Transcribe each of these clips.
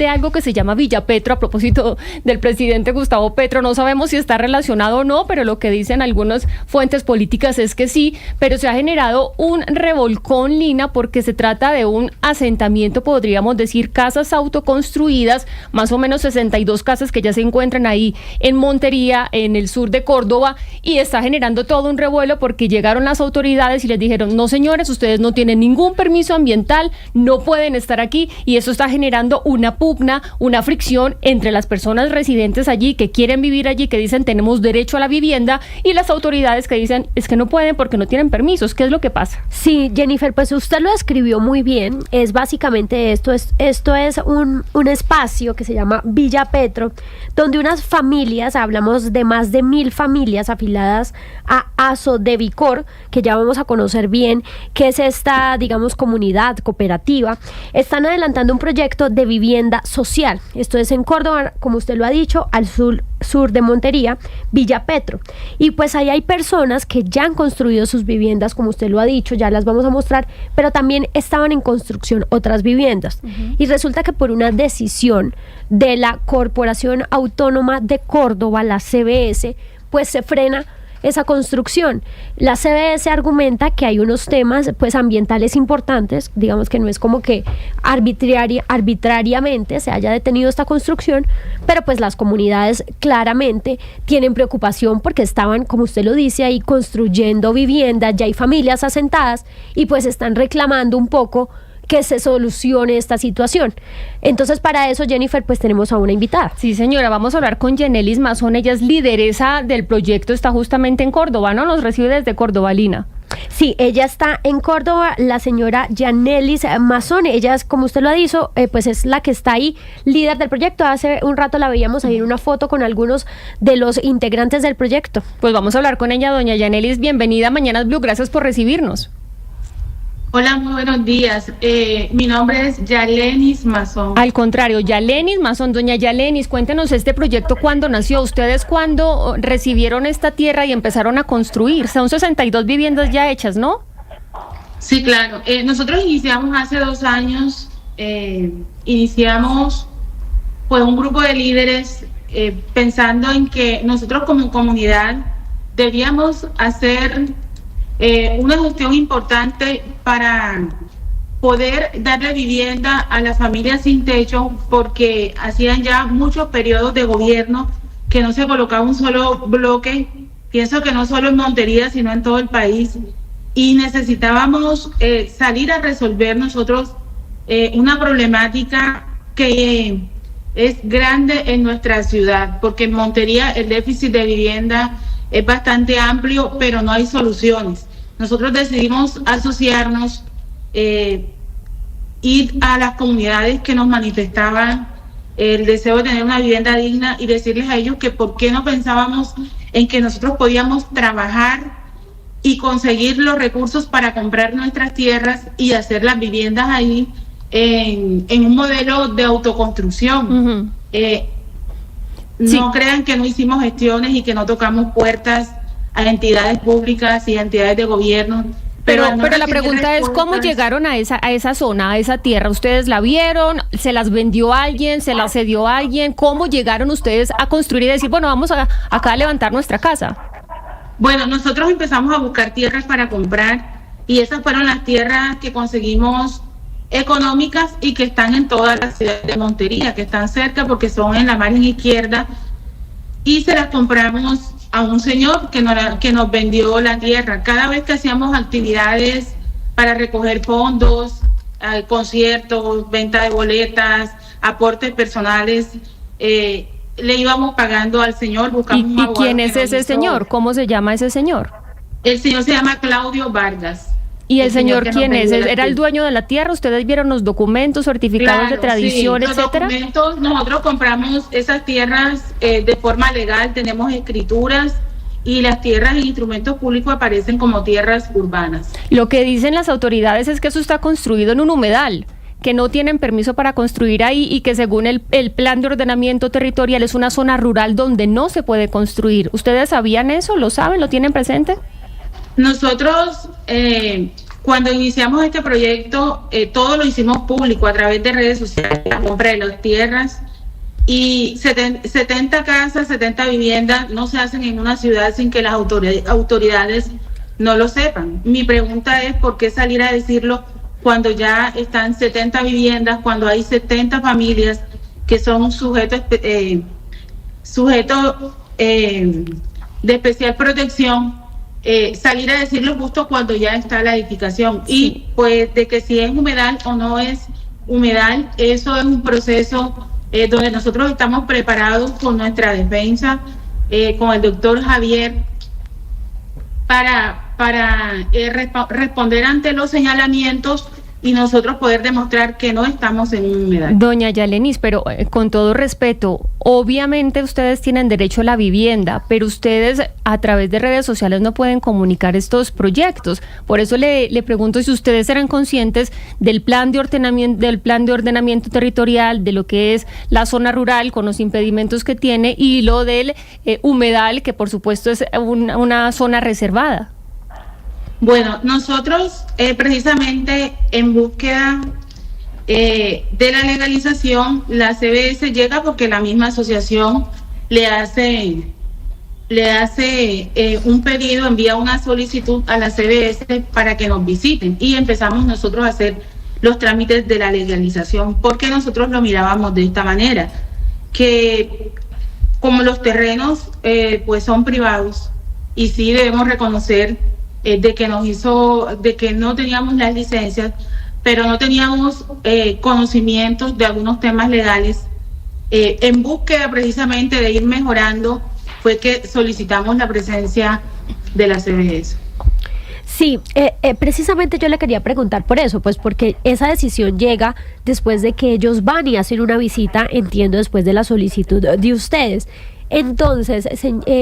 de algo que se llama Villa Petro, a propósito del presidente Gustavo Petro. No sabemos si está relacionado o no, pero lo que dicen algunas fuentes políticas es que sí, pero se ha generado un revolcón, Lina, porque se trata de un asentamiento, podríamos decir, casas autoconstruidas, más o menos 62 casas que ya se encuentran ahí en Montería, en el sur de Córdoba, y está generando todo un revuelo porque llegaron las autoridades y les dijeron: no, señores, ustedes no tienen ningún permiso ambiental, no pueden estar aquí, y eso está generando una pugna, una fricción entre las personas residentes allí que quieren vivir allí, que dicen tenemos derecho a la vivienda, y las autoridades que dicen es que no pueden porque no tienen permisos. ¿Qué es lo que pasa? Sí, Jennifer, pues usted lo describió muy bien. Es básicamente esto es un espacio que se llama Villa Petro, donde unas familias, hablamos de más de 1.000 familias afiliadas a Asodevicor, que ya vamos a conocer bien qué es esta, digamos, comunidad cooperativa, están adelantando un proyecto de vivienda social. Esto es en Córdoba, como usted lo ha dicho, al sur de Montería, Villa Petro. Y pues ahí hay personas que ya han construido sus viviendas, como usted lo ha dicho, ya las vamos a mostrar, pero también estaban en construcción otras viviendas. Y resulta que por una decisión de la Corporación Autónoma de Córdoba, la CBS, pues se frena esa construcción. La CBS argumenta que hay unos temas pues ambientales importantes, digamos que no es como que arbitrariamente se haya detenido esta construcción, pero pues las comunidades claramente tienen preocupación porque estaban, como usted lo dice, ahí construyendo viviendas, ya hay familias asentadas y pues están reclamando un poco que se solucione esta situación. Entonces, para eso, Jennifer, pues tenemos a una invitada. Sí, señora, vamos a hablar con Yanelis Mazón. Ella es lideresa del proyecto, está justamente en Córdoba, ¿no? Nos recibe desde Córdoba, Lina. Sí, ella está en Córdoba, la señora Yanelis Mazón. Ella es, como usted lo ha dicho, pues es la que está ahí, líder del proyecto. Hace un rato la veíamos ahí en una foto con algunos de los integrantes del proyecto. Pues vamos a hablar con ella, doña Yanelis. Bienvenida a Mañanas Blue, gracias por recibirnos. Hola, muy buenos días. Mi nombre es Yalenis Mazón. Al contrario, Yalenis Mazón. Doña Yalenis, cuéntenos este proyecto, ¿cuándo nació? ¿Ustedes cuándo recibieron esta tierra y empezaron a construir? Son 62 viviendas ya hechas, ¿no? Sí, claro. Nosotros iniciamos hace 2 años, iniciamos pues un grupo de líderes pensando en que nosotros como comunidad debíamos hacer una gestión importante para poder darle vivienda a las familias sin techo, porque hacían ya muchos periodos de gobierno que no se colocaba un solo bloque, pienso que no solo en Montería, sino en todo el país, y necesitábamos salir a resolver nosotros una problemática que es grande en nuestra ciudad, porque en Montería el déficit de vivienda es bastante amplio, pero no hay soluciones. Nosotros decidimos asociarnos, ir a las comunidades que nos manifestaban el deseo de tener una vivienda digna y decirles a ellos que por qué no pensábamos en que nosotros podíamos trabajar y conseguir los recursos para comprar nuestras tierras y hacer las viviendas ahí en un modelo de autoconstrucción. No crean que no hicimos gestiones y que no tocamos puertas a entidades públicas y a entidades de gobierno. Pero la pregunta es, ¿cómo llegaron a esa zona, a esa tierra? ¿Ustedes la vieron? ¿Se las vendió alguien? ¿Se las cedió alguien? ¿Cómo llegaron ustedes a construir y decir, bueno, vamos acá a levantar nuestra casa? Bueno, nosotros empezamos a buscar tierras para comprar y esas fueron las tierras que conseguimos económicas y que están en toda la ciudad de Montería, que están cerca porque son en la margen izquierda, y se las compramos a un señor que nos vendió la tierra. Cada vez que hacíamos actividades para recoger fondos, conciertos, venta de boletas, aportes personales, le íbamos pagando al señor. ¿Y quién es ese señor? ¿Cómo se llama ese señor? El señor se llama Claudio Vargas. ¿Y el señor quién es? ¿Era el dueño de la tierra? ¿Ustedes vieron los documentos, certificados de tradición, sí, etcétera? Documentos, nosotros compramos esas tierras de forma legal, tenemos escrituras y las tierras en instrumentos públicos aparecen como tierras urbanas. Lo que dicen las autoridades es que eso está construido en un humedal, que no tienen permiso para construir ahí y que según el plan de ordenamiento territorial es una zona rural donde no se puede construir. ¿Ustedes sabían eso? ¿Lo saben? ¿Lo tienen presente? Nosotros Cuando iniciamos este proyecto, todo lo hicimos público a través de redes sociales, la compra de las tierras, y 70 casas, 70 viviendas no se hacen en una ciudad sin que las autoridades no lo sepan. Mi pregunta es, ¿por qué salir a decirlo cuando ya están 70 viviendas, cuando hay 70 familias que son sujetos de especial protección? Salir a decirlo justo cuando ya está la edificación. Y pues de que si es humedal o no es humedal, eso es un proceso donde nosotros estamos preparados con nuestra defensa, con el doctor Javier, para responder ante los señalamientos y nosotros poder demostrar que no estamos en un humedal. Doña Yalenis, pero con todo respeto, obviamente ustedes tienen derecho a la vivienda, pero ustedes a través de redes sociales no pueden comunicar estos proyectos. Por eso le pregunto si ustedes eran conscientes del plan de ordenamiento territorial, de lo que es la zona rural con los impedimentos que tiene, y lo del humedal, que por supuesto es una zona reservada. Bueno, nosotros precisamente en búsqueda de la legalización, la CBS llega porque la misma asociación le hace un pedido, envía una solicitud a la CBS para que nos visiten, y empezamos nosotros a hacer los trámites de la legalización, porque nosotros lo mirábamos de esta manera, que como los terrenos pues son privados, y sí debemos reconocer de que no teníamos las licencias, pero no teníamos conocimientos de algunos temas legales. En búsqueda precisamente de ir mejorando fue que solicitamos la presencia de la CBS. Sí, precisamente yo le quería preguntar por eso, pues porque esa decisión llega después de que ellos van y hacen una visita, entiendo, después de la solicitud de ustedes. Entonces,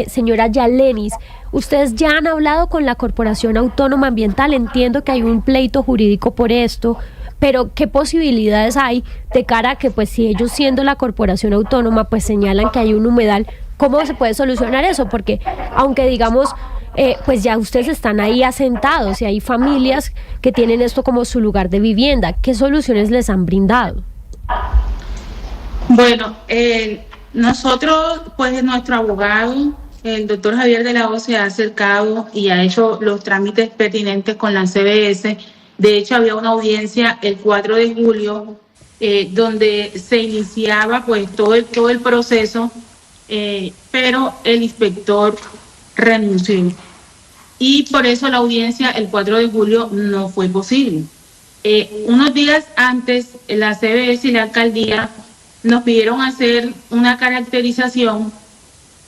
señora Yalenis, ustedes ya han hablado con la Corporación Autónoma Ambiental, entiendo que hay un pleito jurídico por esto, pero ¿qué posibilidades hay de cara a que, pues, si ellos siendo la Corporación Autónoma, pues señalan que hay un humedal, cómo se puede solucionar eso? Porque aunque digamos, pues ya ustedes están ahí asentados y hay familias que tienen esto como su lugar de vivienda, ¿qué soluciones les han brindado? Bueno, nosotros, pues nuestro abogado, el doctor Javier de la O, se ha acercado y ha hecho los trámites pertinentes con la CBS. De hecho, había una audiencia el 4 de julio donde se iniciaba pues todo el proceso, pero el inspector renunció. Y por eso la audiencia el 4 de julio no fue posible. Unos días antes, la CBS y la alcaldía nos pidieron hacer una caracterización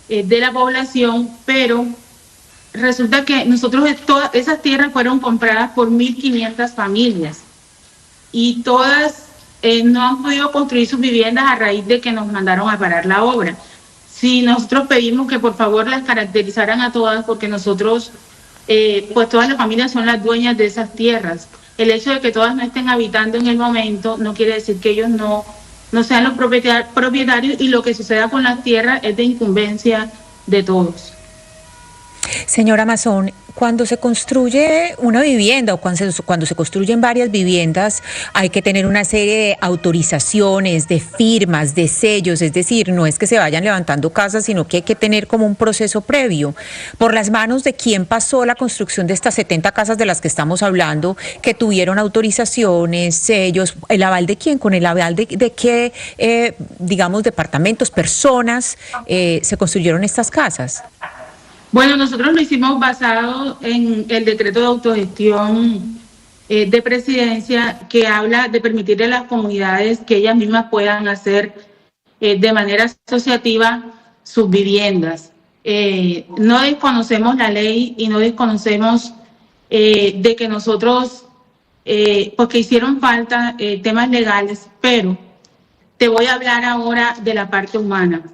de la población, pero resulta que todas esas tierras fueron compradas por 1.500 familias y todas no han podido construir sus viviendas a raíz de que nos mandaron a parar la obra. Si nosotros pedimos que por favor las caracterizaran a todas, porque nosotros, pues todas las familias son las dueñas de esas tierras. El hecho de que todas no estén habitando en el momento no quiere decir que ellos no sean los propietarios, y lo que suceda con las tierras es de incumbencia de todos. Señora Mazón, cuando se construye una vivienda o cuando se construyen varias viviendas, hay que tener una serie de autorizaciones, de firmas, de sellos, es decir, no es que se vayan levantando casas, sino que hay que tener como un proceso previo. ¿Por las manos de quién pasó la construcción de estas 70 casas de las que estamos hablando, que tuvieron autorizaciones, sellos? ¿El aval de quién? ¿Con el aval de qué, digamos, departamentos, personas se construyeron estas casas? Bueno, nosotros lo hicimos basado en el decreto de autogestión de presidencia, que habla de permitirle a las comunidades que ellas mismas puedan hacer de manera asociativa sus viviendas. No desconocemos la ley y no desconocemos de que nosotros, porque hicieron falta temas legales, pero te voy a hablar ahora de la parte humana.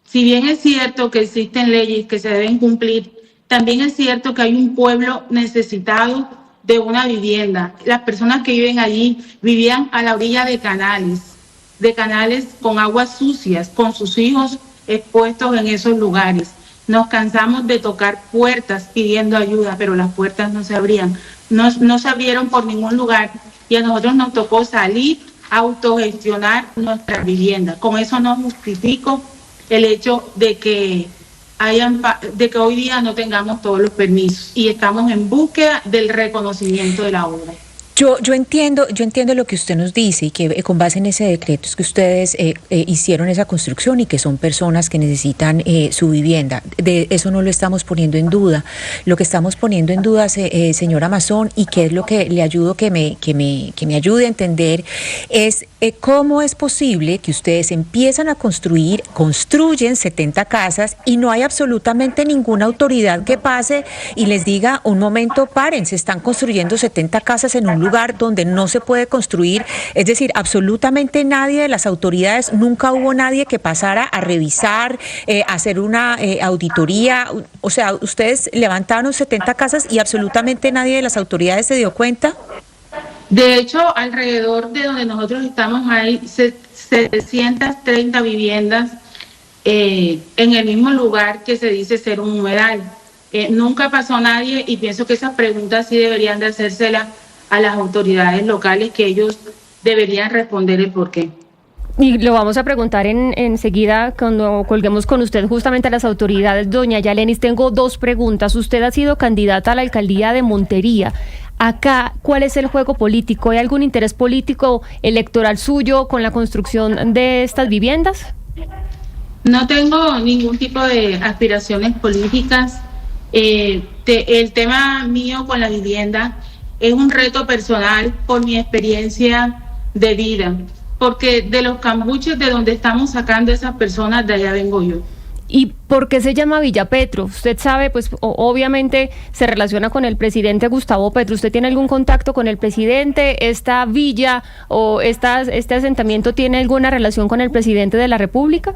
Si bien es cierto que existen leyes que se deben cumplir, también es cierto que hay un pueblo necesitado de una vivienda. Las personas que viven allí vivían a la orilla de canales con aguas sucias, con sus hijos expuestos en esos lugares. Nos cansamos de tocar puertas pidiendo ayuda, pero las puertas no se abrían. No se abrieron por ningún lugar y a nosotros nos tocó salir a autogestionar nuestras viviendas. Con eso no justifico el hecho de que hoy día no tengamos todos los permisos y estamos en búsqueda del reconocimiento de la obra. Yo entiendo lo que usted nos dice y que con base en ese decreto es que ustedes hicieron esa construcción y que son personas que necesitan su vivienda. De eso no lo estamos poniendo en duda. Lo que estamos poniendo en duda, señora Mazón, y que es lo que le ayudo que me ayude a entender, es cómo es posible que ustedes empiezan a construyen 70 casas y no hay absolutamente ninguna autoridad que pase y les diga, un momento, paren, se están construyendo 70 casas en un lugar donde no se puede construir. Es decir, absolutamente nadie de las autoridades, nunca hubo nadie que pasara a revisar, hacer una auditoría. O sea, ustedes levantaron 70 casas y absolutamente nadie de las autoridades se dio cuenta. De hecho, alrededor de donde nosotros estamos hay 730 viviendas en el mismo lugar que se dice ser un humedal. Nunca pasó nadie y pienso que esas preguntas sí deberían de hacérselas a las autoridades locales, que ellos deberían responder el porqué. Y lo vamos a preguntar enseguida cuando colguemos con usted justamente a las autoridades. Doña Yalenis, tengo dos preguntas. Usted ha sido candidata a la alcaldía de Montería. Acá, ¿cuál es el juego político? ¿Hay algún interés político electoral suyo con la construcción de estas viviendas? No tengo ningún tipo de aspiraciones políticas. El tema mío con la vivienda es un reto personal por mi experiencia de vida, porque de los cambuches de donde estamos sacando esas personas, de allá vengo yo. ¿Y por qué se llama Villa Petro? Usted sabe, pues obviamente se relaciona con el presidente Gustavo Petro. ¿Usted tiene algún contacto con el presidente? ¿Esta villa o este asentamiento tiene alguna relación con el presidente de la República?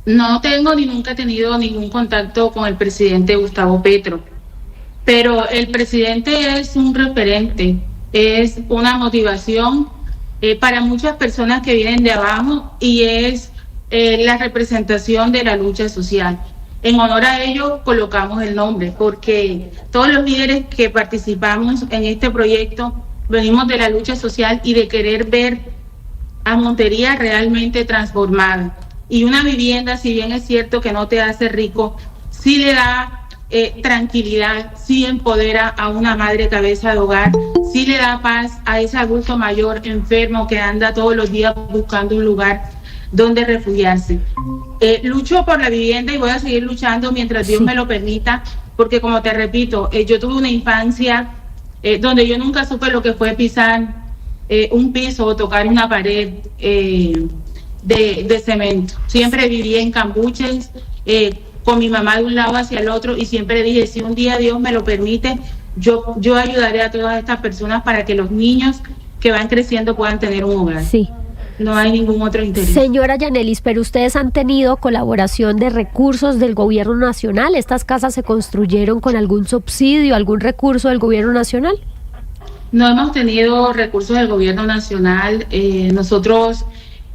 No tengo ni nunca he tenido ningún contacto con el presidente Gustavo Petro, pero el presidente es un referente, es una motivación para muchas personas que vienen de abajo y es la representación de la lucha social. En honor a ello colocamos el nombre, porque todos los líderes que participamos en este proyecto venimos de la lucha social y de querer ver a Montería realmente transformada. Y una vivienda, si bien es cierto que no te hace rico, sí le da tranquilidad, sí empodera a una madre cabeza de hogar, sí le da paz a ese adulto mayor enfermo que anda todos los días buscando un lugar donde refugiarse. Lucho por la vivienda y voy a seguir luchando mientras Dios me lo permita, porque como te repito, yo tuve una infancia donde yo nunca supe lo que fue pisar un piso o tocar una pared de cemento. Siempre viví en cambuches, con mi mamá de un lado hacia el otro, y siempre dije, si un día Dios me lo permite, yo ayudaré a todas estas personas para que los niños que van creciendo puedan tener un hogar. Sí. No hay ningún otro interés. Señora Yanelis, pero ustedes han tenido colaboración de recursos del gobierno nacional. ¿Estas casas se construyeron con algún subsidio, algún recurso del gobierno nacional? No hemos tenido recursos del gobierno nacional. Nosotros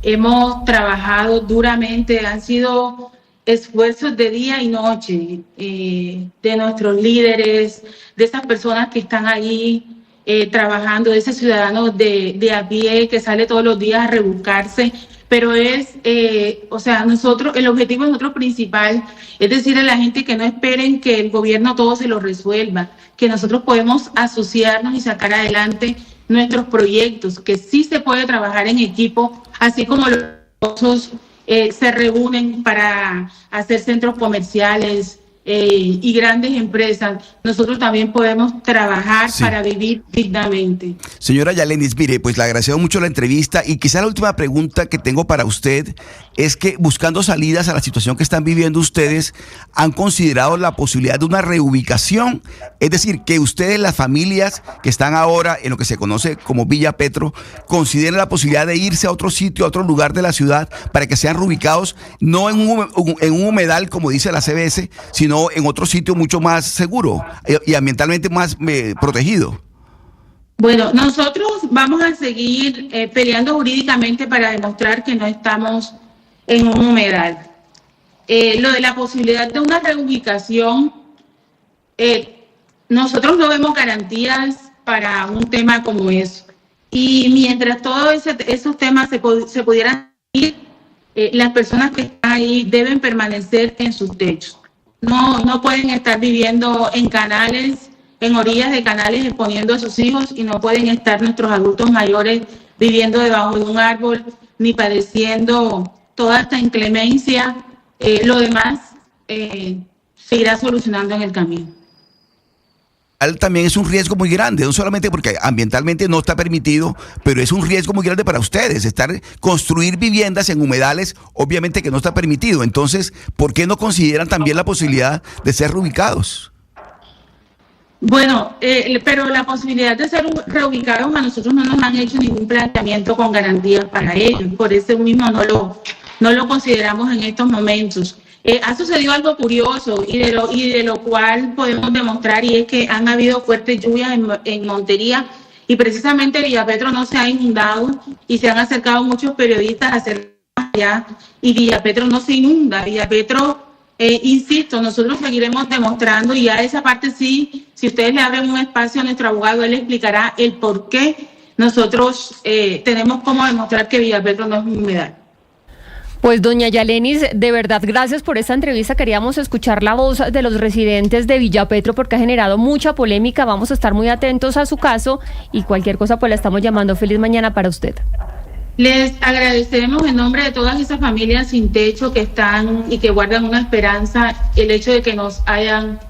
hemos trabajado duramente, han sido esfuerzos de día y noche de nuestros líderes, de esas personas que están ahí trabajando, de ese ciudadano de a pie que sale todos los días a rebuscarse, pero nosotros, el objetivo de nosotros principal es decirle a la gente que no esperen que el gobierno todo se lo resuelva, que nosotros podemos asociarnos y sacar adelante nuestros proyectos, que sí se puede trabajar en equipo, así como los otros se reúnen para hacer centros comerciales y grandes empresas. Nosotros también podemos trabajar para vivir dignamente. Señora Yalenis, mire, pues le agradezco mucho la entrevista y quizá la última pregunta que tengo para usted es que buscando salidas a la situación que están viviendo ustedes, ¿han considerado la posibilidad de una reubicación? Es decir, que ustedes, las familias que están ahora en lo que se conoce como Villa Petro, consideren la posibilidad de irse a otro sitio, a otro lugar de la ciudad para que sean reubicados, no en un humedal como dice la CBS, sino en otro sitio mucho más seguro y ambientalmente más protegido. Bueno, nosotros vamos a seguir peleando jurídicamente para demostrar que no estamos en un humedal. Lo de la posibilidad de una reubicación, nosotros no vemos garantías para un tema como eso. Y mientras todos esos temas se pudieran ir, las personas que están ahí deben permanecer en sus techos. No pueden estar viviendo en canales, en orillas de canales, exponiendo a sus hijos, y no pueden estar nuestros adultos mayores viviendo debajo de un árbol, ni padeciendo toda esta inclemencia. Lo demás se irá solucionando en el camino. También es un riesgo muy grande, no solamente porque ambientalmente no está permitido, pero es un riesgo muy grande para ustedes, construir viviendas en humedales, obviamente que no está permitido. Entonces, ¿por qué no consideran también la posibilidad de ser reubicados? Bueno, pero la posibilidad de ser reubicados, a nosotros no nos han hecho ningún planteamiento con garantías para ellos, por eso mismo no lo consideramos en estos momentos. Ha sucedido algo curioso y de lo cual podemos demostrar, y es que han habido fuertes lluvias en Montería, y precisamente Villapetro no se ha inundado, y se han acercado muchos periodistas a hacer allá, y Villapetro no se inunda. Villapetro, insisto, nosotros seguiremos demostrando, y a esa parte sí, si ustedes le abren un espacio a nuestro abogado, él explicará el por qué nosotros tenemos cómo demostrar que Villapetro no es un humedal. Pues doña Yalenis, de verdad, gracias por esta entrevista. Queríamos escuchar la voz de los residentes de Villapetro porque ha generado mucha polémica. Vamos a estar muy atentos a su caso y cualquier cosa pues la estamos llamando. Feliz mañana para usted. Les agradecemos en nombre de todas esas familias sin techo que están y que guardan una esperanza, el hecho de que nos hayan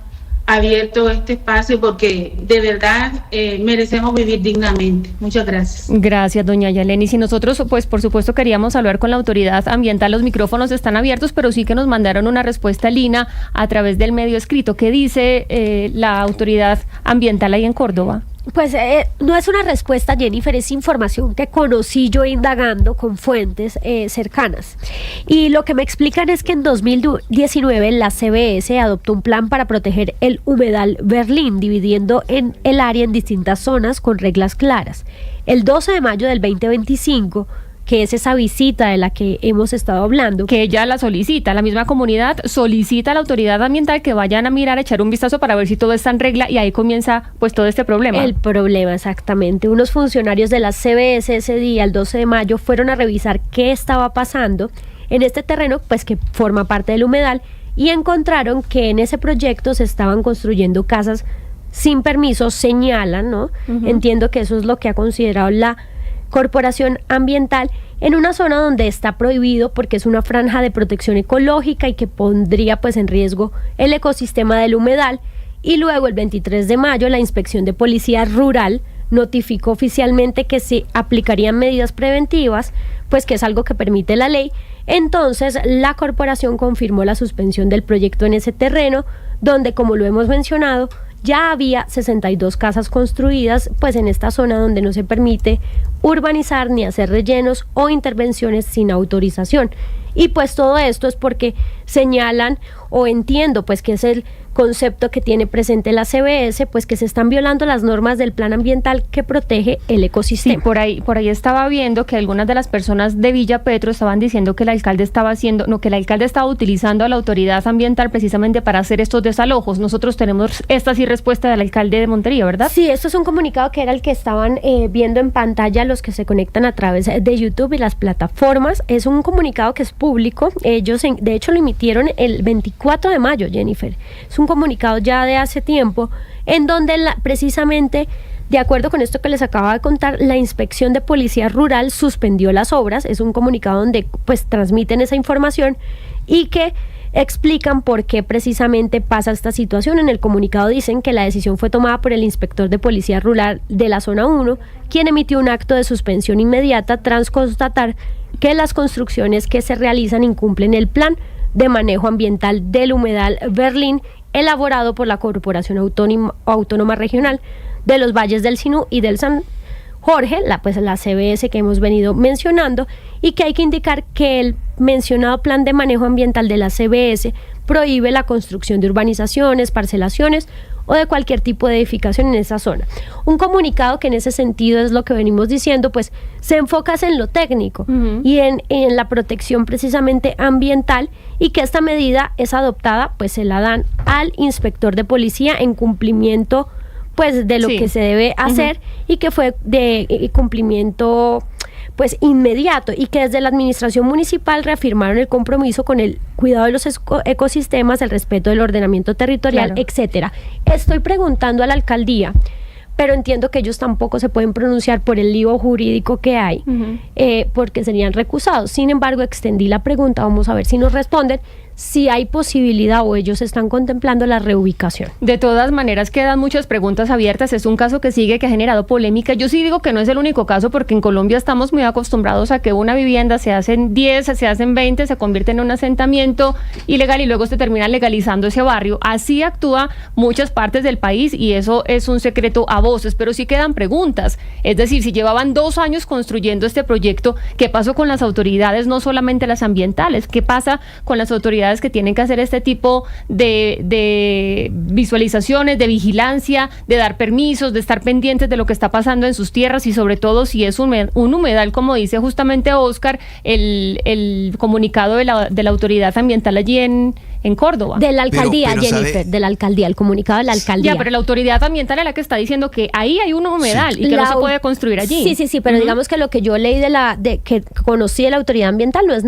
abierto este espacio, porque de verdad merecemos vivir dignamente. Muchas gracias. Gracias, doña Yalenis. Y nosotros, pues por supuesto, queríamos hablar con la autoridad ambiental. Los micrófonos están abiertos, pero sí que nos mandaron una respuesta, Lina, a través del medio escrito. ¿Qué dice la autoridad ambiental ahí en Córdoba? Pues no es una respuesta, Jennifer, es información que conocí yo indagando con fuentes cercanas. Y lo que me explican es que en 2019 la CBS adoptó un plan para proteger el humedal Berlín, dividiendo en el área en distintas zonas con reglas claras. El 12 de mayo del 2025, que es esa visita de la que hemos estado hablando. Que ella la solicita, la misma comunidad solicita a la autoridad ambiental que vayan a mirar, a echar un vistazo para ver si todo está en regla, y ahí comienza pues todo este problema. El problema, exactamente. Unos funcionarios de la CBS ese día, el 12 de mayo, fueron a revisar qué estaba pasando en este terreno, pues que forma parte del humedal, y encontraron que en ese proyecto se estaban construyendo casas sin permiso, señalan, ¿no? Entiendo que eso es lo que ha considerado la Corporación Ambiental, en una zona donde está prohibido porque es una franja de protección ecológica y que pondría pues en riesgo el ecosistema del humedal. Y luego el 23 de mayo la Inspección de Policía Rural notificó oficialmente que se aplicarían medidas preventivas, pues que es algo que permite la ley. Entonces la corporación confirmó la suspensión del proyecto en ese terreno, donde, como lo hemos mencionado, ya había 62 casas construidas pues en esta zona donde no se permite urbanizar ni hacer rellenos o intervenciones sin autorización. Y pues todo esto es porque señalan, o entiendo pues que es el concepto que tiene presente la CBS, pues que se están violando las normas del plan ambiental que protege el ecosistema. Sí, por ahí estaba viendo que algunas de las personas de Villapetro estaban diciendo que el alcalde estaba utilizando a la autoridad ambiental precisamente para hacer estos desalojos. Nosotros tenemos esta sí respuesta del alcalde de Montería, ¿verdad? Sí, esto es un comunicado que era el que estaban viendo en pantalla los que se conectan a través de YouTube y las plataformas. Es un comunicado que es público. Ellos de hecho lo emitieron el 24 de mayo, Jennifer. Es un comunicado ya de hace tiempo en donde precisamente, de acuerdo con esto que les acabo de contar, la Inspección de Policía Rural suspendió las obras. Es un comunicado donde pues transmiten esa información y que explican por qué precisamente pasa esta situación. En el comunicado dicen que la decisión fue tomada por el inspector de Policía Rural de la Zona 1, quien emitió un acto de suspensión inmediata tras constatar que las construcciones que se realizan incumplen el plan de manejo ambiental del humedal Berlín, elaborado por la Corporación Autónoma Regional de los Valles del Sinú y del San Jorge, la CBS que hemos venido mencionando, y que hay que indicar que el mencionado plan de manejo ambiental de la CBS prohíbe la construcción de urbanizaciones, parcelaciones o de cualquier tipo de edificación en esa zona. Un comunicado que en ese sentido es lo que venimos diciendo, pues se enfoca en lo técnico y en la protección precisamente ambiental, y que esta medida es adoptada, pues se la dan al inspector de policía en cumplimiento pues de lo que se debe hacer, y que fue de cumplimiento pues inmediato, y que desde la administración municipal reafirmaron el compromiso con el cuidado de los ecosistemas, el respeto del ordenamiento territorial, etcétera. Estoy preguntando a la alcaldía, pero entiendo que ellos tampoco se pueden pronunciar por el lío jurídico que hay, porque serían recusados. Sin embargo, extendí la pregunta, vamos a ver si nos responden, si hay posibilidad o ellos están contemplando la reubicación. De todas maneras, quedan muchas preguntas abiertas. Es un caso que sigue, que ha generado polémica. Yo sí digo que no es el único caso, porque en Colombia estamos muy acostumbrados a que una vivienda se hacen 10, se hacen 20, se convierte en un asentamiento ilegal y luego se termina legalizando ese barrio. Así actúa muchas partes del país, y eso es un secreto a voces, pero sí quedan preguntas. Es decir, si llevaban 2 años construyendo este proyecto, ¿qué pasó con las autoridades, no solamente las ambientales? ¿Qué pasa con las autoridades que tienen que hacer este tipo de visualizaciones, de vigilancia, de dar permisos, de estar pendientes de lo que está pasando en sus tierras, y sobre todo si es un humedal, como dice justamente Oscar, el comunicado de la autoridad ambiental allí en Córdoba? De la alcaldía, pero Jennifer, de la alcaldía, el comunicado de la alcaldía. Ya, pero la autoridad ambiental es la que está diciendo que ahí hay un humedal y que no se puede construir allí. Sí, pero digamos que lo que yo leí que conocí de la autoridad ambiental no es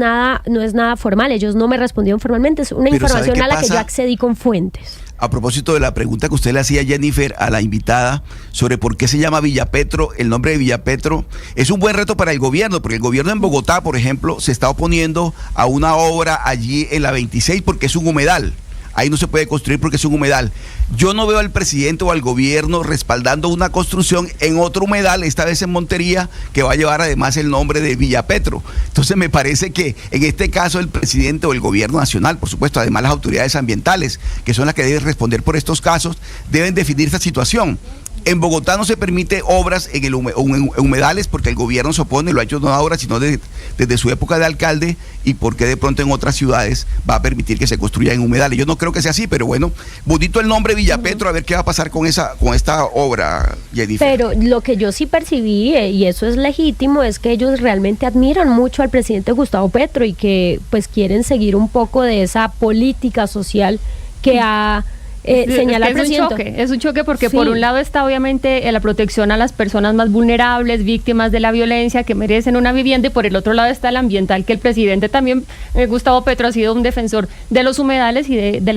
nada formal. Ellos no me respondieron formalmente, es una información a la que yo accedí con fuentes. A propósito de la pregunta que usted le hacía, Jennifer, a la invitada sobre por qué se llama Villa Petro, el nombre de Villa Petro, es un buen reto para el gobierno, porque el gobierno en Bogotá, por ejemplo, se está oponiendo a una obra allí en la 26 porque es un humedal. Ahí no se puede construir porque es un humedal. Yo no veo al presidente o al gobierno respaldando una construcción en otro humedal, esta vez en Montería, que va a llevar además el nombre de Villa Petro. Entonces me parece que en este caso el presidente o el gobierno nacional, por supuesto, además las autoridades ambientales, que son las que deben responder por estos casos, deben definir esta situación. En Bogotá no se permite obras en humedales porque el gobierno se opone, lo ha hecho no ahora, sino desde su época de alcalde, y porque de pronto en otras ciudades va a permitir que se construya en humedales. Yo no creo que sea así, pero bueno, bonito el nombre Villa Petro, a ver qué va a pasar con esta obra, Jennifer. Pero lo que yo sí percibí, y eso es legítimo, es que ellos realmente admiran mucho al presidente Gustavo Petro y que pues quieren seguir un poco de esa política social que ha señala el presidente. Es un choque porque por un lado está obviamente la protección a las personas más vulnerables, víctimas de la violencia, que merecen una vivienda, y por el otro lado está el ambiental, que el presidente también, Gustavo Petro, ha sido un defensor de los humedales y de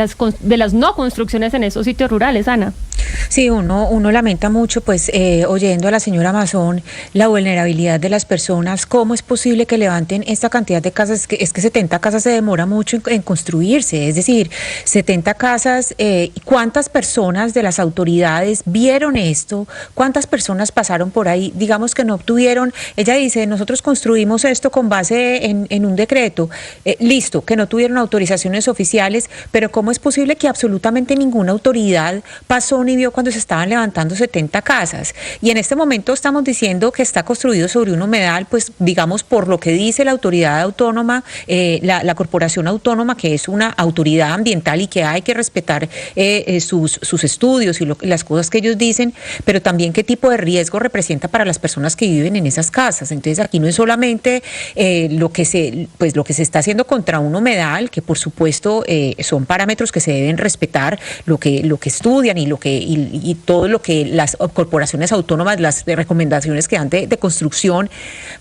las no construcciones en esos sitios rurales. Ana. Sí, uno lamenta mucho, pues, oyendo a la señora Mazón, la vulnerabilidad de las personas. ¿Cómo es posible que levanten esta cantidad de casas? Es que 70 casas se demora mucho en construirse, es decir, 70 casas. ¿Cuántas personas de las autoridades vieron esto? ¿Cuántas personas pasaron por ahí? Digamos que no obtuvieron. Ella dice, nosotros construimos esto con base en un decreto. Listo, que no tuvieron autorizaciones oficiales, pero ¿cómo es posible que absolutamente ninguna autoridad pasó ni vio cuando se estaban levantando 70 casas? Y en este momento estamos diciendo que está construido sobre un humedal, pues digamos por lo que dice la autoridad autónoma, la corporación autónoma, que es una autoridad ambiental y que hay que respetar sus estudios y las cosas que ellos dicen, pero también qué tipo de riesgo representa para las personas que viven en esas casas. Entonces aquí no es solamente lo que se está haciendo contra un humedal, que por supuesto son parámetros que se deben respetar, lo que estudian y todo lo que las corporaciones autónomas, las recomendaciones que dan de construcción,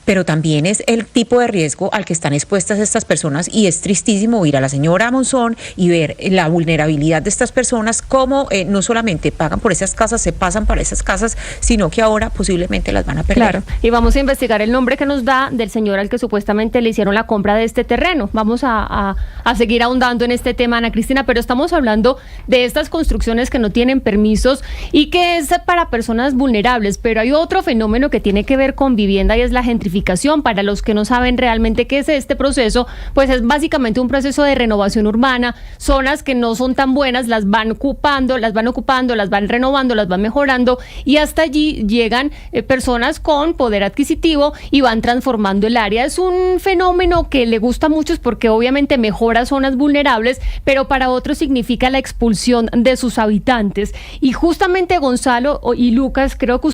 pero también es el tipo de riesgo al que están expuestas estas personas, y es tristísimo oír a la señora Monzón y ver la vulnerabilidad de estas personas, cómo no solamente pagan por esas casas, se pasan para esas casas, sino que ahora posiblemente las van a perder. Claro, y vamos a investigar el nombre que nos da del señor al que supuestamente le hicieron la compra de este terreno. Vamos a seguir ahondando en este tema, Ana Cristina, pero estamos hablando de estas construcciones que no tienen permisos y que es para personas vulnerables, pero hay otro fenómeno que tiene que ver con vivienda y es la gentrificación. Para los que no saben realmente qué es este proceso, pues es básicamente un proceso de renovación urbana. Zonas que no son tan buenas las van ocupando, las van renovando, las van mejorando, y hasta allí llegan personas con poder adquisitivo y van transformando el área. Es un fenómeno que le gusta a muchos porque obviamente mejora zonas vulnerables, pero para otros significa la expulsión de sus habitantes. Y justamente Gonzalo y Lucas, creo que